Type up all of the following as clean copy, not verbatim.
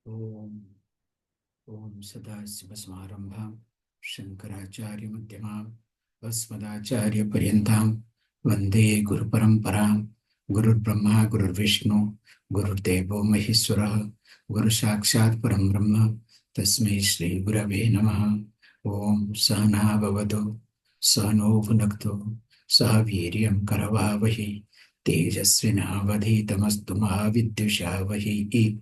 Om Om Sadasivasmarambham Shankaracharya Madhyamam Asmadacharya Paryantam Vande Guru Paramparam Guru Brahma Guru Vishnu Guru Devo Maheswara Guru Sakshat Param Brahma Tasmai Shri Gurave Namaha Om Sahana Bhavatu Sahano Bhunaktu Sahaviryam Karavavahi Tejasvinavadhitamastu Mahavidyushavahī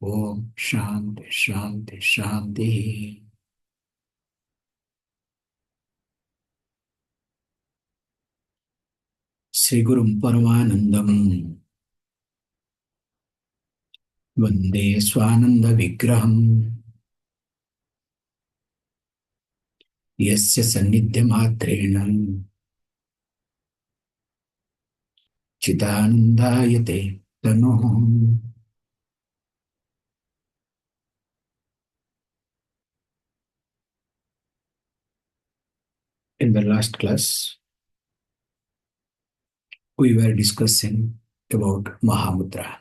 Om Shanti Shanti Shanti. Sri Gurum Paramanandam Vande Swananda Vigraham Yasya Sannidhya Matrena Chidanandayate Tanoham. In the last class, we were discussing about Mahamudra.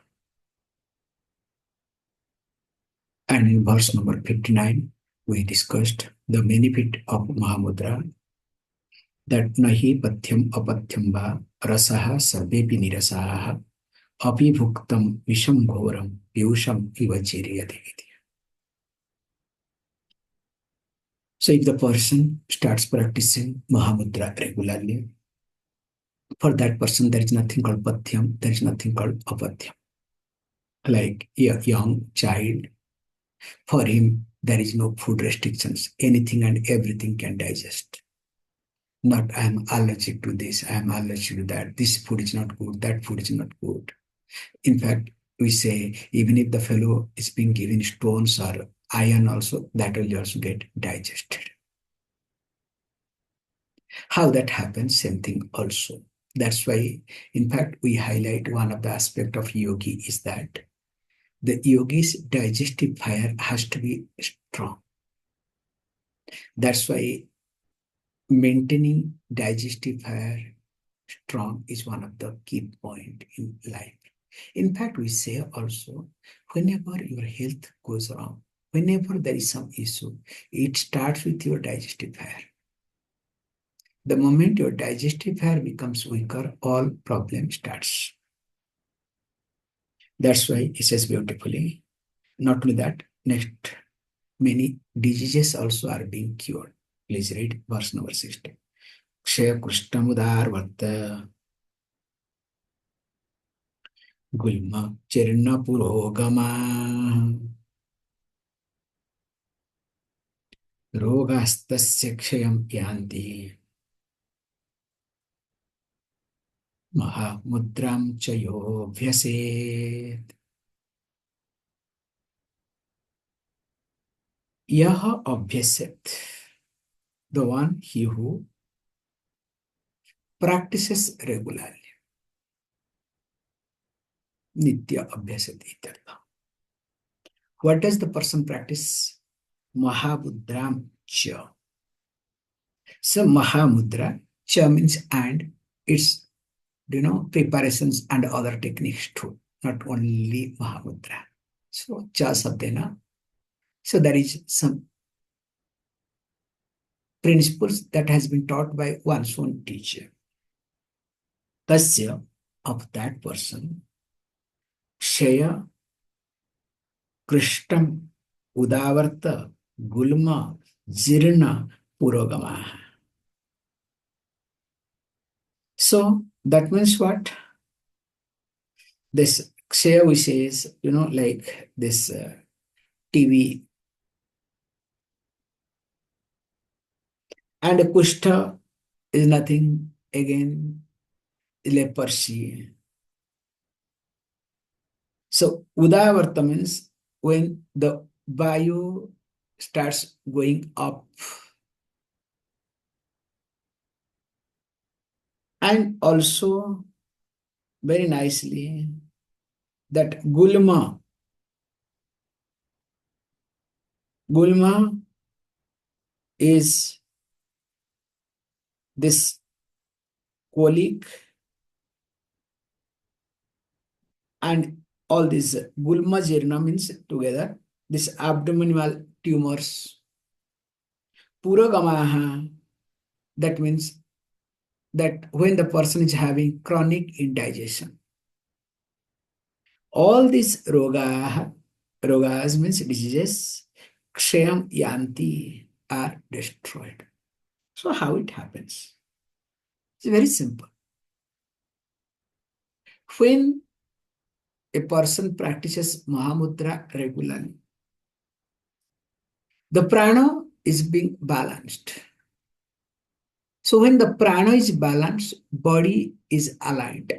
And in verse number 59, we discussed the benefit of Mahamudra, that nahi pathyam apathyam va rasaha sarvepi nirasaha api bhuktam visham ghoram piyusham iva chiriyate. So if the person starts practicing Mahamudra regularly, for that person there is nothing called pathyam, there is nothing called apathyam. Like a young child, for him there is no food restrictions. Anything and everything can digest. Not I am allergic to this, I am allergic to that. This food is not good, that food is not good. In fact, we say even if the fellow is being given stones or iron also, that will also get digested. How that happens, same thing also. That's why, in fact, we highlight one of the aspects of yogi is that the yogi's digestive fire has to be strong. That's why maintaining digestive fire strong is one of the key points in life. In fact, we say also, whenever your health goes wrong, whenever there is some issue, it starts with your digestive fire. The moment your digestive fire becomes weaker, all problem starts. That's why it says beautifully. Not only that, next, many diseases also are being cured. Please read verse number 60. Kshaya Krishtamudar Varta Gulma Chirna Purogama Rogastasya Kshayam Yanti Mahamudram Chayo Vyaset. Yaha Abhyaset, the one he who practices regularly. Nitya Abhyasat Itartha. What does the person practice? Mahamudram Cha. So Mahamudra, Cha means and, it's preparations and other techniques too, not only Mahamudra. So Cha Sabdena. So there is some principles that has been taught by one's own teacher. Tasya, of that person, Shaya Krishtam Udavarta Gulma Jirna Purogama. So that means what? This Kshaya we say is, like this TV. And Kushta is nothing again, leprosy. So Udavarta means when the Vayu starts going up. And also, very nicely, that Gulma is this colic, and all this Gulma Jirna means together this abdominal tumors, purogamaha, that means that when the person is having chronic indigestion, all these rogas means diseases, kshayam yanti, are destroyed. So how it happens? It's very simple. When a person practices Mahamudra regularly, the prana is being balanced. So when the prana is balanced, body is aligned.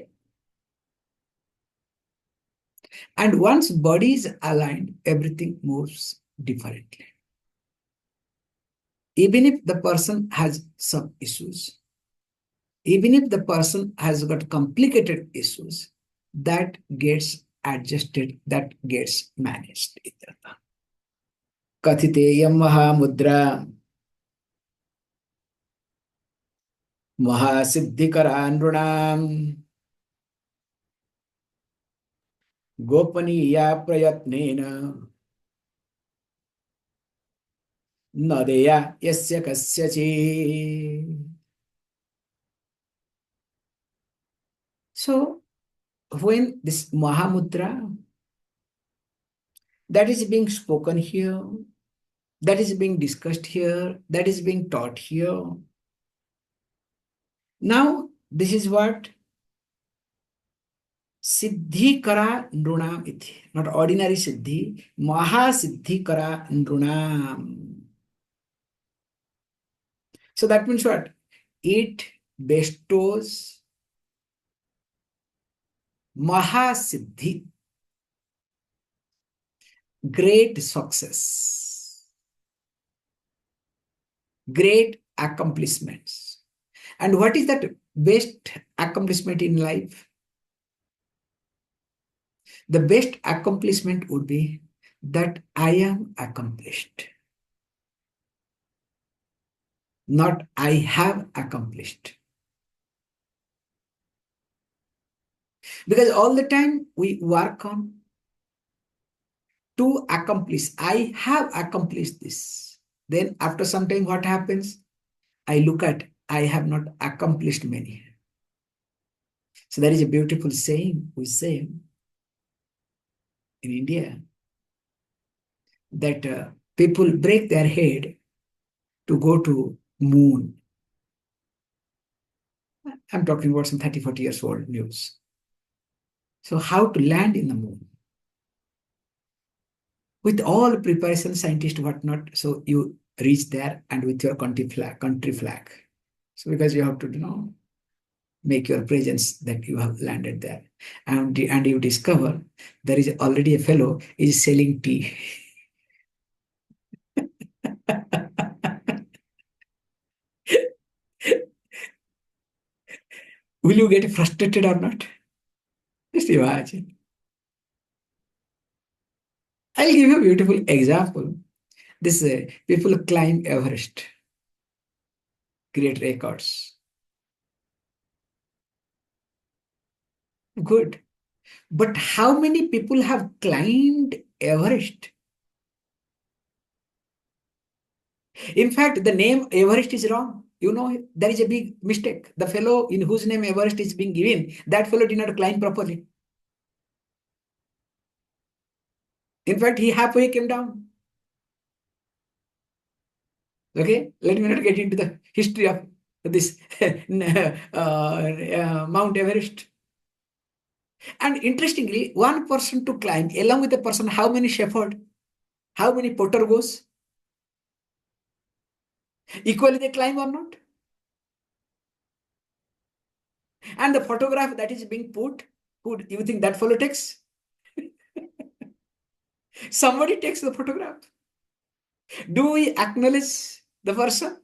And once body is aligned, everything moves differently. Even if the person has some issues, even if the person has got complicated issues, that gets adjusted, that gets managed. Kathiteyam Mahamudra Mahasiddhikaranrunam Gopaniya Prayatnena Nadeya Yasya Kasyachi. So, when this Mahamudra that is being spoken here, that is being discussed here, that is being taught here. Now, this is what Siddhikara Nrunam iti. Not ordinary Siddhi, Mahasiddhikara Nrunam. So that means what? It bestows Mahasiddhi, great success, great accomplishments. And what is that best accomplishment in life? The best accomplishment would be that I am accomplished, not I have accomplished. Because all the time we work on to accomplish. I have accomplished this. Then after some time, what happens? I look at, I have not accomplished many. So there is a beautiful saying we say in India that people break their head to go to moon. I'm talking about some 30, 40 years old news. So how to land in the moon? With all preparation, scientists, whatnot, so you reach there and with your country flag. So because you have to, make your presence that you have landed there. And you discover there is already a fellow is selling tea. Will you get frustrated or not? Just imagine. I'll give you a beautiful example. This people climb Everest, create records. Good. But how many people have climbed Everest? In fact, the name Everest is wrong. There is a big mistake. The fellow in whose name Everest is being given, that fellow did not climb properly. In fact, he halfway came down. Okay, let me not get into the history of this Mount Everest. And interestingly, one person to climb, along with the person, how many shepherd, how many porter goes? Equally they climb or not? And the photograph that is being put, who do you think that fellow takes? Somebody takes the photograph. Do we acknowledge the person?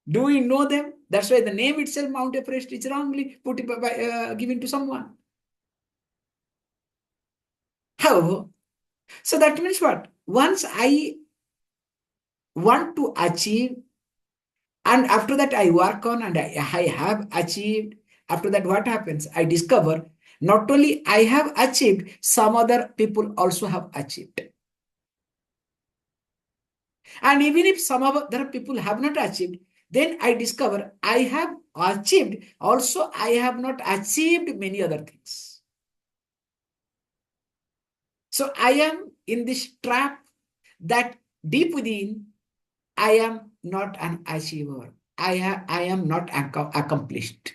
Do we know them? That's why the name itself, Mount Everest, is wrongly put by, given to someone. However, so that means what? Once I want to achieve, and after that I work on and I have achieved, after that what happens? I discover not only I have achieved, some other people also have achieved. And even if some other people have not achieved, then I discover I have achieved. Also, I have not achieved many other things. So I am in this trap that deep within, I am not an achiever. I am not accomplished.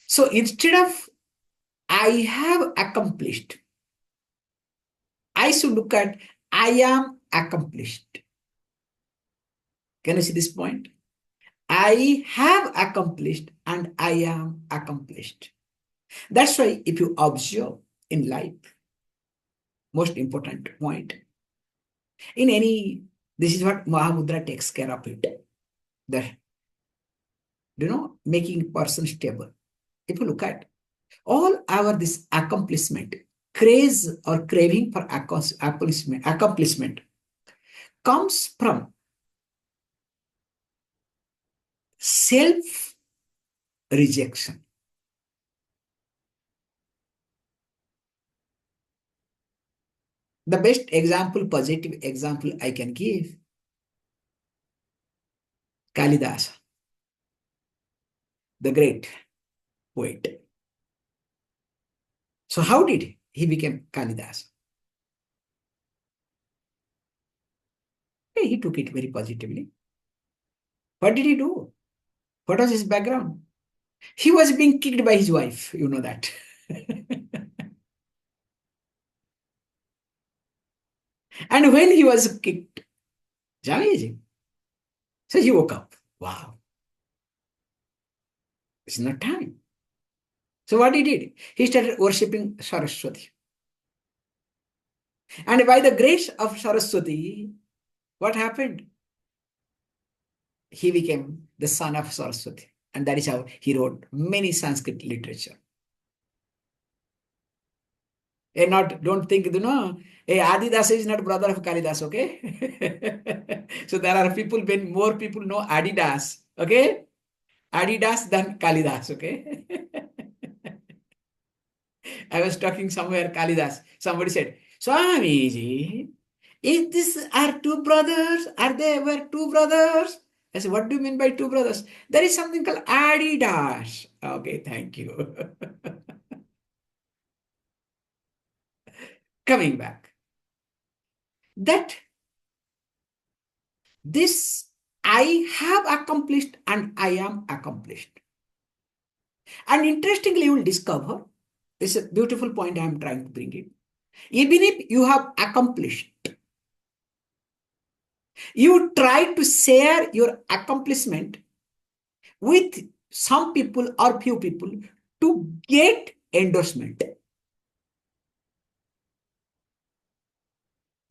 So instead of I have accomplished, I should look at I am accomplished. Can you see this point? I have accomplished and I am accomplished. That's why if you observe in life, most important point, in any, this is what Mahamudra takes care of it. The, making person stable. If you look at all our this accomplishment, craze or craving for accomplishment comes from self rejection. The best example, positive example I can give, Kalidasa, the great poet. So how did he become Kalidasa? He took it very positively. What did he do? What was his background? He was being kicked by his wife, you know that. And when he was kicked, it's amazing. So he woke up. Wow. It's not time. So what he did? He started worshipping Saraswati. And by the grace of Saraswati, what happened? He became the son of Saraswati. And that is how he wrote many Sanskrit literature. Don't think, Adidasa is not brother of Kalidas, okay? So there are people, when more people know Adidas, okay? Adidas than Kalidas, okay? I was talking somewhere, Kalidas. Somebody said, Swamiji, if these are two brothers, are they ever two brothers? I said, what do you mean by two brothers? There is something called Adidas. Okay, thank you. Coming back. That this I have accomplished and I am accomplished. And interestingly, you will discover, this is a beautiful point I am trying to bring in. Even if you have accomplished, you try to share your accomplishment with some people or few people to get endorsement.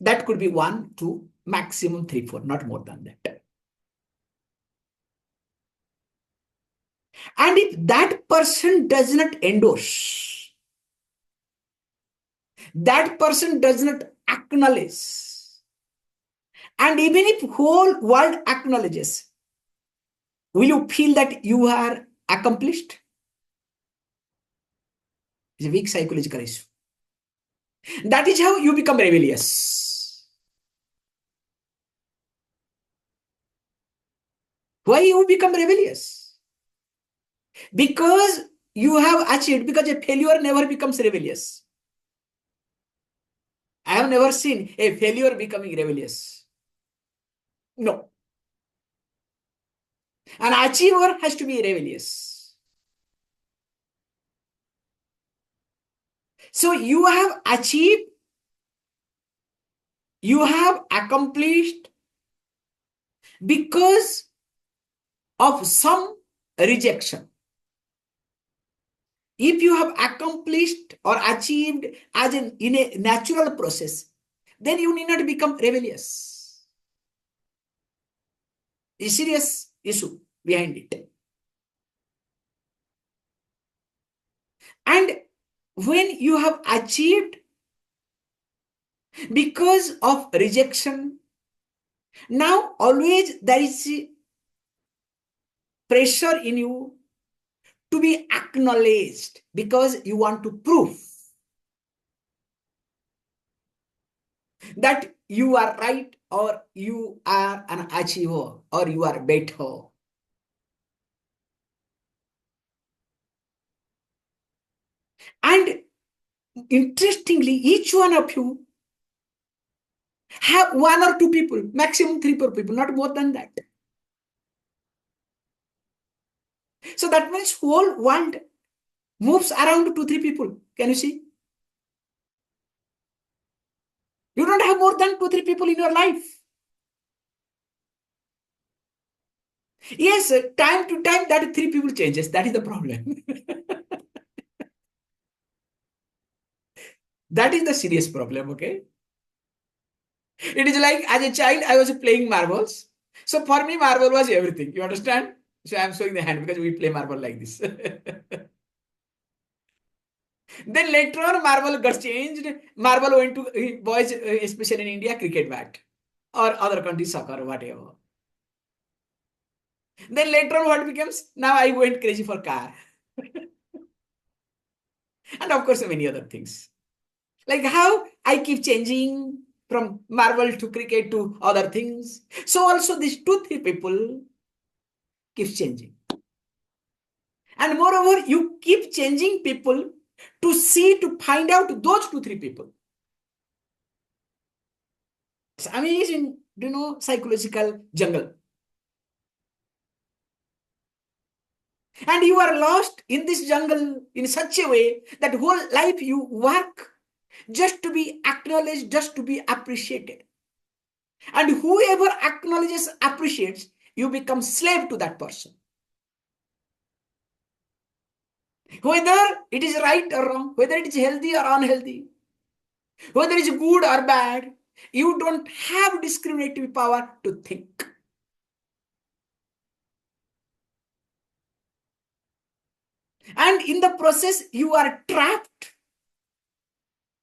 That could be 1, 2, maximum 3, 4, not more than that. And if that person does not endorse, that person does not acknowledge, and even if whole world acknowledges, will you feel that you are accomplished? It's a weak psychological issue. That is how you become rebellious. Why you become rebellious? Because you have achieved, because a failure never becomes rebellious. I have never seen a failure becoming rebellious. No. An achiever has to be rebellious. So you have achieved, you have accomplished because of some rejection. If you have accomplished or achieved as in a natural process, then you need not become rebellious. A serious issue behind it. And when you have achieved because of rejection, now always there is pressure in you to be acknowledged because you want to prove. that you are right or you are an achiever or you are better. And interestingly, each one of you have one or two people, maximum three, four people, not more than that. So that means whole world moves around two, three people. Can you see? You don't have more than two, three people in your life. Yes, time to time that three people changes. That is the problem. That is the serious problem, okay? It is like as a child, I was playing marbles. So for me, marble was everything. You understand? So I'm showing the hand because we play marble like this. Then later on, marble got changed. Marble went to boys, especially in India, cricket bat or other countries, soccer, whatever. Then later on, what becomes? Now I went crazy for car. And of course, many other things. Like how I keep changing from marble to cricket to other things. So also these two, three people keeps changing. And moreover, you keep changing people to see, to find out those two, three people. It's amazing, psychological jungle. And you are lost in this jungle in such a way that whole life you work just to be acknowledged, just to be appreciated. And whoever acknowledges, appreciates, you become slave to that person. Whether it is right or wrong, whether it is healthy or unhealthy, whether it is good or bad, you don't have discriminative power to think. And in the process, you are trapped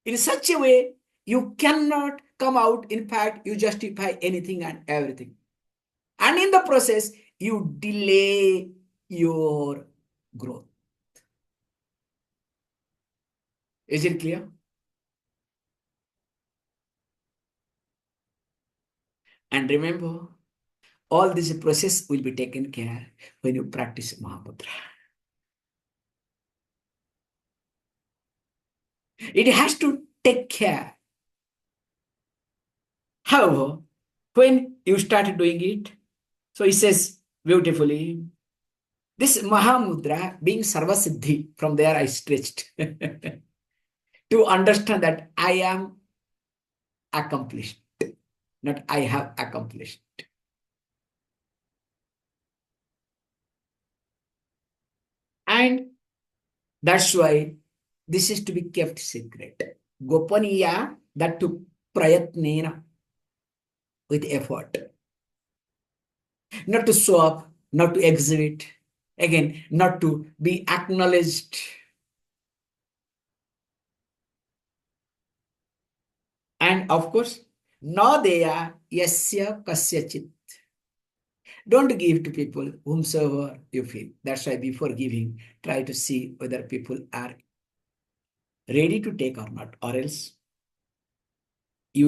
in such a way you cannot come out. In fact, you justify anything and everything. And in the process, you delay your growth. Is it clear? And remember, all this process will be taken care when you practice Mahamudra. It has to take care. However, when you start doing it, so he says beautifully, this Mahamudra being Sarvasiddhi, from there I stretched to understand that I am accomplished, not I have accomplished. And that's why this is to be kept secret. Gopaniya, that to prayatnena, with effort. Not to show up, not to exhibit, again, not to be acknowledged. And of course, no deya yasya kasyachit. Don't give to people whomsoever you feel. That's why before giving, try to see whether people are ready to take or not, or else you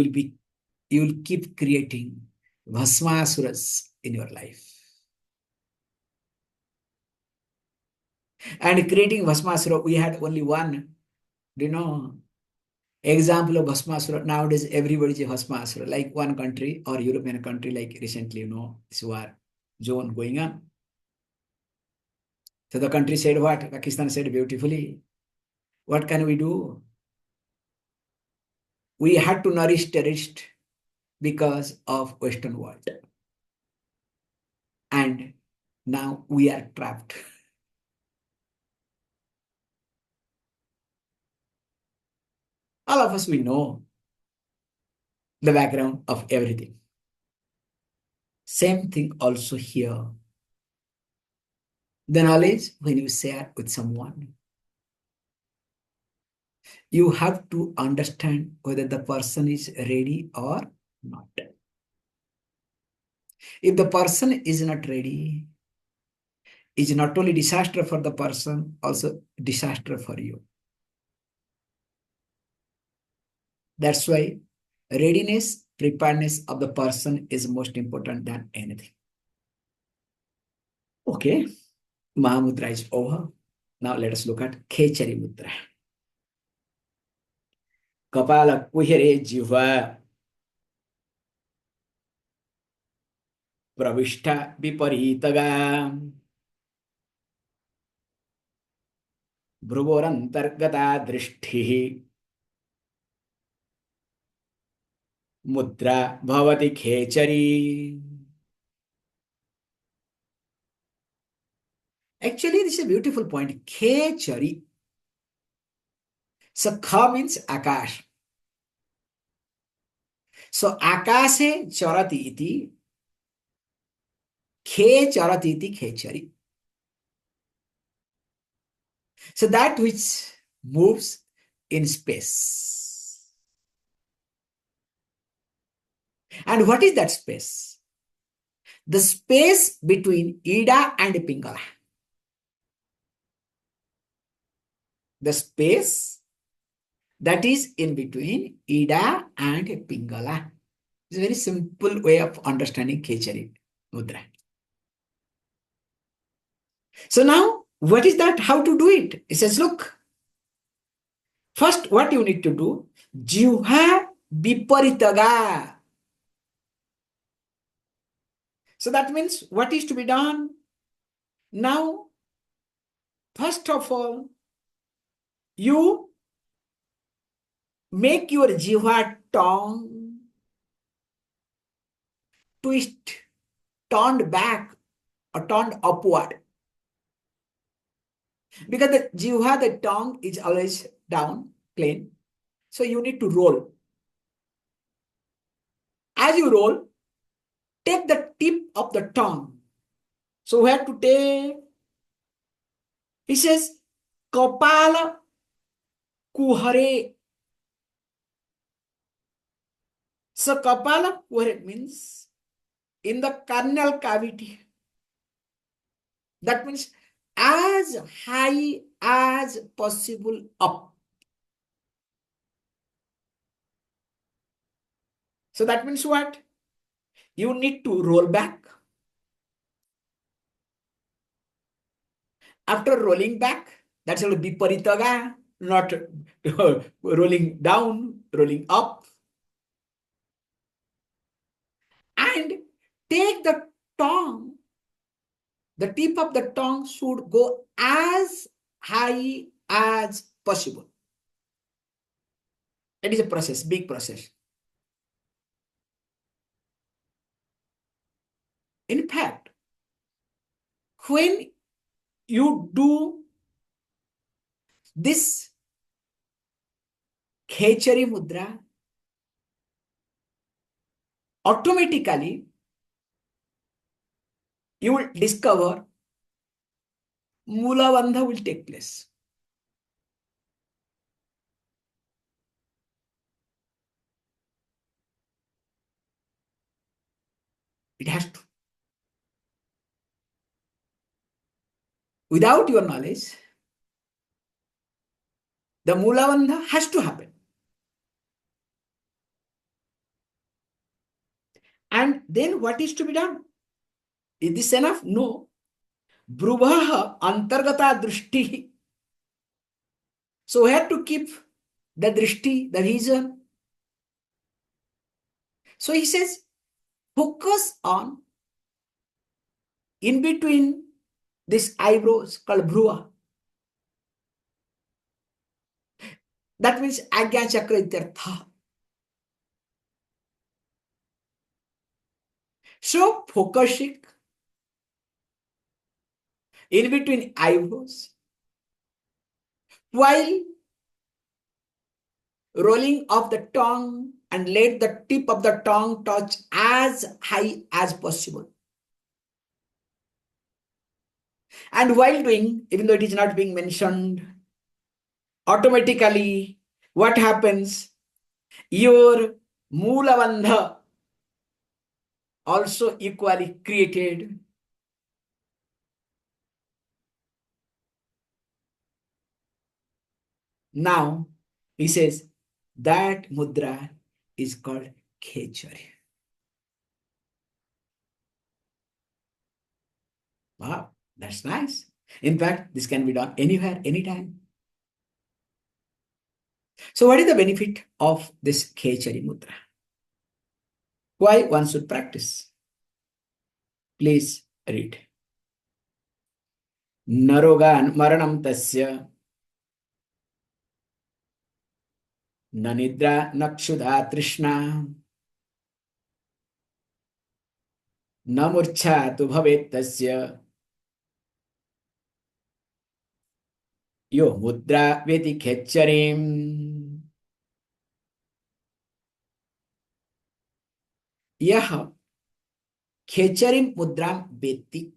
will keep creating bhasmasuras in your life. And creating bhasmasura, we had only one, example of bhasmasura. Nowadays, everybody is a bhasmasura. Like one country or European country, like recently, this war zone going on. So the country said what? Pakistan said beautifully, what can we do? We had to nourish terrorists because of Western world. And now we are trapped. All of us, we know the background of everything. Same thing also here. The knowledge, when you share with someone, you have to understand whether the person is ready or not. If the person is not ready, it's not only disaster for the person, also disaster for you. That's why Readiness, preparedness of the person is most important than anything. Okay, Mahamudra is over. Now let us look at Khechari Mudra. Kapala Kuhere Jiva Pravishta Viparitaga Bhruvorantargata Drishti Mudra Bhavati Khechari. Actually, this is a beautiful point. Khechari. So Kha means Akash. So Akashe Charati iti Khe Charati iti Khechari. So that which moves in space. And what is that space? The space between Ida and Pingala. The space that is in between Ida and Pingala. It's a very simple way of understanding Khechari Mudra. So now, what is that? How to do it? It says, look, first what you need to do, Jivha Viparitaga. So that means what is to be done? Now, first of all, you make your Jivha tongue twist, turned back or turned upward. Because the Jivha, the tongue is always down, plain. So you need to roll. As you roll, take the tip of the tongue. So we have to take, he says, Kapala Kuhare. So Kapala Kuhare means in the carnal cavity. That means as high as possible up. So that means what? You need to roll back. After rolling back, that's called Viparitaga, not rolling down, rolling up. And take the tongue, the tip of the tongue should go as high as possible. It is a process, big process. In fact, when you do this Khechari Mudra, automatically you will discover Mula Bandha will take place. It has to. Without your knowledge, the Mula Bandha has to happen. And then what is to be done? Is this enough? No. Brubhaha antargata drishti. So we have to keep the drishti, the vision. So he says, focus on in between these eyebrows called bhruva. That means Agya Chakra ityartha. So focusing in between eyebrows while rolling of the tongue and let the tip of the tongue touch as high as possible. And while doing, even though it is not being mentioned, automatically what happens? Your Mula Bandha also equally created. Now, he says that mudra is called khechari. Wow, that's nice. In fact, this can be done anywhere, anytime. So what is the benefit of this khechari mudra? Why one should practice? Please read. Narogan maranam tasya na nidra nakshudha trishna na murcha tu bhavet tasya yo mudra veti khecharim. Yah khecharim mudram veti.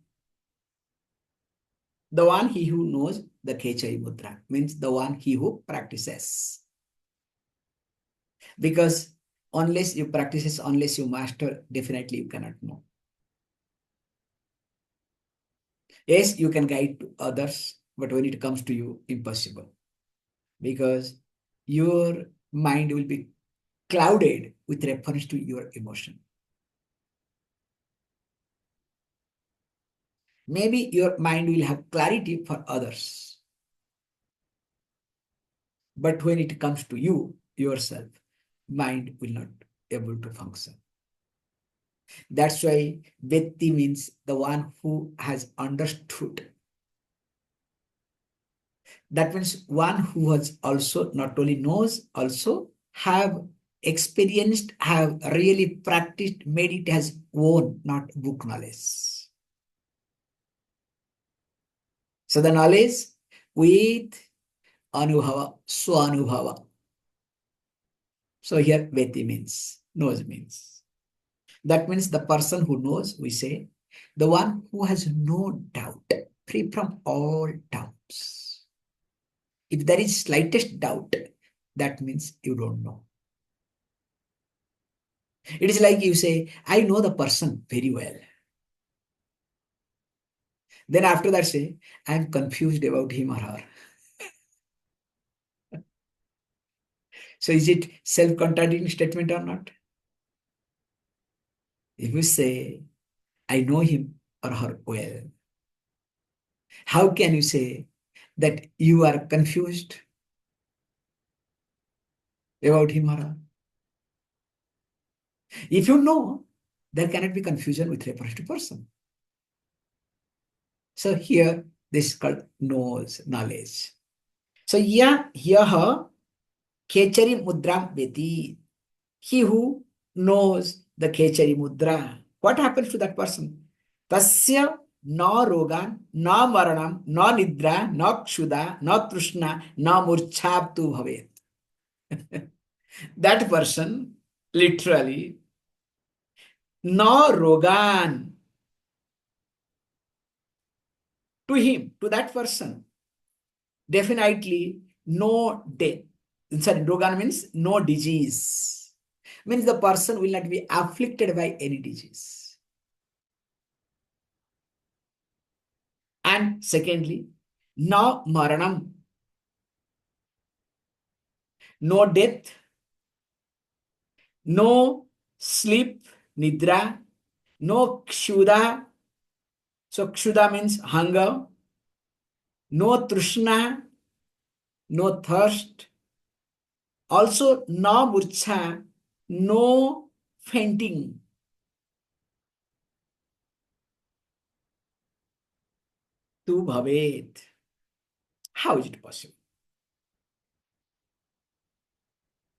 The one he who knows the khechari mudra means the one he who practices. Because unless you practice, unless you master, definitely you cannot know. Yes, you can guide to others, but when it comes to you, impossible. Because your mind will be clouded with reference to your emotion. Maybe your mind will have clarity for others. But when it comes to you, yourself, mind will not able to function. That's why Vetti means the one who has understood. That means one who has also not only knows, also have experienced, have really practiced, made it as own, not book knowledge. So the knowledge with anubhava, swanubhava. So here Veti means, knows means. That means the person who knows, we say, the one who has no doubt, free from all doubts. If there is slightest doubt, that means you don't know. It is like you say, I know the person very well. Then after that say, I am confused about him or her. So is it self-contradicting statement or not? If you say, I know him or her well, how can you say that you are confused about him or her? If you know, there cannot be confusion with reference to person. So here, this is called knows, knowledge. So here, Khechari mudram veti. He who knows the Khechari mudra. What happens to that person? Tasya na rogan, na maranam, na nidra, na kshuda, na trishna, na murchaptu bhavet. That person, literally, na rogan, to him, to that person, definitely no death. Sorry, rogan means no disease. Means the person will not be afflicted by any disease. And secondly, no maranam, no death, no sleep, nidra, no kshuda. So kshuda means hunger, no trishna, no thirst, also no murcha, no fainting. Tu bhavet. How is it possible?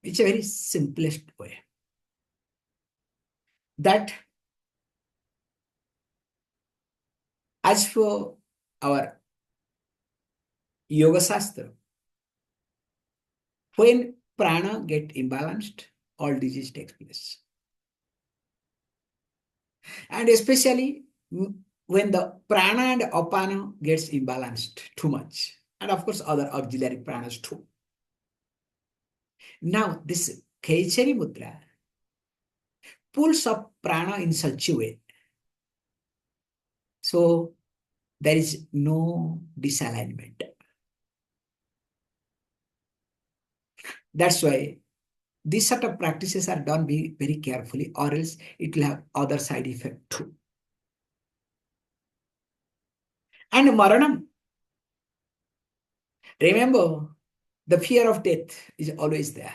It's a very simplest way. That as for our Yoga Shastra, when prana get imbalanced, all disease takes place. And especially when the prana and apana gets imbalanced too much. And of course, other auxiliary pranas too. Now, this Khechari Mudra pulls up prana in such a way. So, there is no disalignment. That's why These sort of practices are done very carefully, or else it will have other side effect too. And Maranam, remember, the fear of death is always there.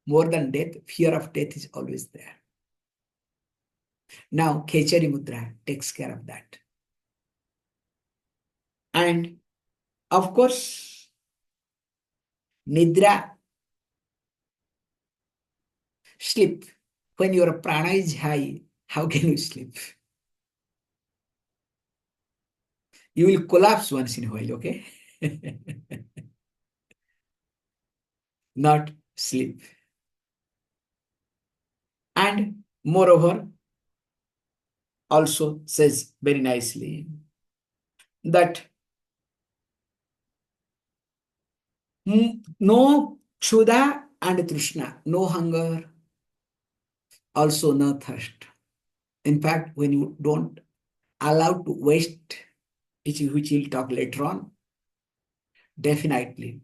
More than death, fear of death is always there. Now, Khechari Mudra takes care of that. And of course, Nidra, sleep. When your prana is high, how can you sleep? You will collapse once in a while, okay? Not sleep. And moreover, also says very nicely that no kshuda and trishna, no hunger, also no thirst. In fact, when you don't allow to waste, which we'll talk later on, definitely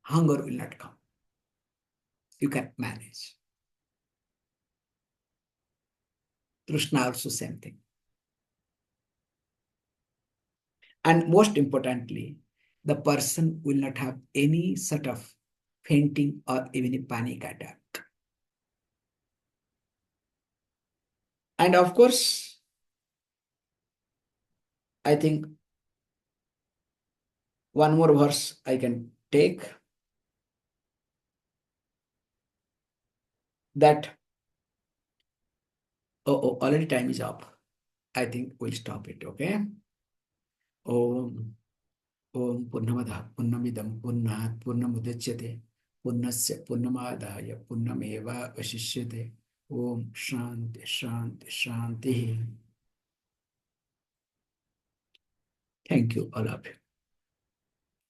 hunger will not come. You can manage. Trishna also same thing. And most importantly, the person will not have any sort of fainting or even a panic attack. And of course, I think one more verse I can take, that, already time is up. I think we'll stop it, okay? Om, Om Purnamada Purnamidam Purnat Purnamudachyate Purnasya Purnamadaya Purnameva Vashishyate. Om Shanti Shanti Shanti. Thank you, all of you.